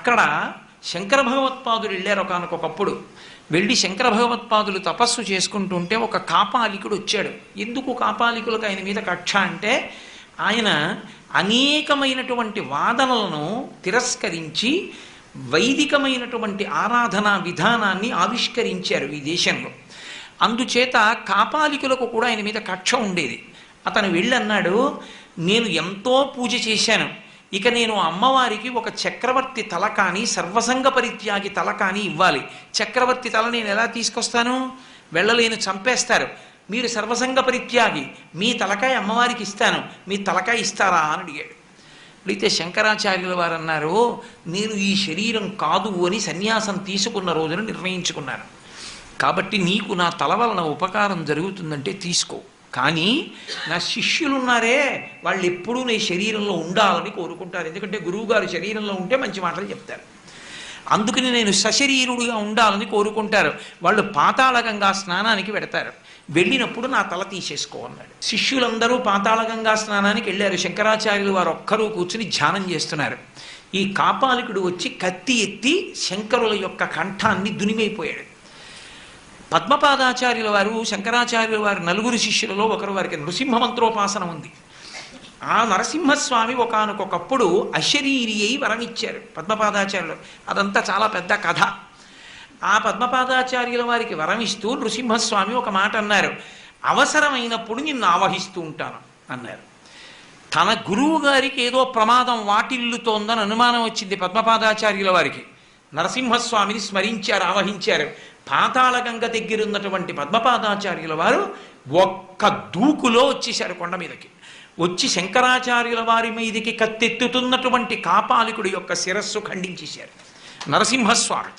అక్కడ శంకర భగవత్పాదులు వెళ్ళారు ఒకానొకప్పుడు. వెళ్ళి శంకర భగవత్పాదులు తపస్సు చేసుకుంటుంటే ఒక కాపాలికుడు వచ్చాడు. ఎందుకు కాపాలికులకు ఆయన మీద కక్ష అంటే, ఆయన అనేకమైనటువంటి వాదనలను తిరస్కరించి వైదికమైనటువంటి ఆరాధనా విధానాన్ని ఆవిష్కరించారు ఈ దేశంలో. అందుచేత కాపాలికులకు కూడా ఆయన మీద కక్ష ఉండేది. అతను వెళ్ళన్నాడు, నేను ఎంతో పూజ చేశాను, ఇక నేను అమ్మవారికి ఒక చక్రవర్తి తల కానీ సర్వసంగ పరిత్యాగి తల కానీ ఇవ్వాలి. చక్రవర్తి తల నేను ఎలా తీసుకొస్తాను? వెళ్ళలేను, చంపేస్తారు. మీరు సర్వసంగ పరిత్యాగి, మీ తలకాయ అమ్మవారికి ఇస్తాను, మీ తలకాయ ఇస్తారా అని అడిగాడు. అడిగితే శంకరాచార్యుల వారు అన్నారు, నేను ఈ శరీరం కాదు అని సన్యాసం తీసుకున్న రోజున నిర్ణయించుకున్నాను. కాబట్టి నీకు నా తల వలన ఉపకారం జరుగుతుందంటే తీసుకో. కానీ నా శిష్యులున్నారే, వాళ్ళు ఎప్పుడూ నీ శరీరంలో ఉండాలని కోరుకుంటారు. ఎందుకంటే గురువుగారు శరీరంలో ఉంటే మంచి మాటలు చెప్తారు. అందుకని నేను సశరీరుడిగా ఉండాలని కోరుకుంటారు. వాళ్ళు పాతాళగంగా స్నానానికి వెడతారు. వెళ్ళినప్పుడు నా తల తీసేసుకో అన్నాడు. శిష్యులందరూ పాతాళగంగా స్నానానికి వెళ్ళారు. శంకరాచార్యులు వారు ఒక్కరూ కూర్చుని ధ్యానం చేస్తున్నారు. ఈ కాపాలికుడు వచ్చి కత్తి ఎత్తి శంకరుల యొక్క కంఠాన్ని దునిమైపోయాడు. పద్మపాదాచార్యుల వారు, శంకరాచార్యుల వారి నలుగురు శిష్యులలో ఒకరు, వారికి నృసింహ మంత్రోపాసన ఉంది. ఆ నరసింహస్వామి ఒకానొకప్పుడు అశరీరి అయి వరమిచ్చారు పద్మపాదాచార్యులు. అదంతా చాలా పెద్ద కథ. ఆ పద్మపాదాచార్యుల వారికి వరమిస్తూ నృసింహస్వామి ఒక మాట అన్నారు, అవసరమైనప్పుడు నిన్ను ఆవహిస్తూ ఉంటాను అన్నారు. తన గురువు గారికి ఏదో ప్రమాదం వాటిల్లుతోందని అనుమానం వచ్చింది పద్మపాదాచార్యుల వారికి. నరసింహస్వామిని స్మరించారు, ఆవహించారు. పాతాళగంగ దగ్గరున్నటువంటి పద్మపాదాచార్యుల వారు ఒక్క దూకులో వచ్చేశారు కొండ మీదకి. వచ్చి శంకరాచార్యుల వారి మీదకి కత్తెత్తుతున్నటువంటి కాపాలికుడి యొక్క శిరస్సు ఖండించేశారు నరసింహస్వామి.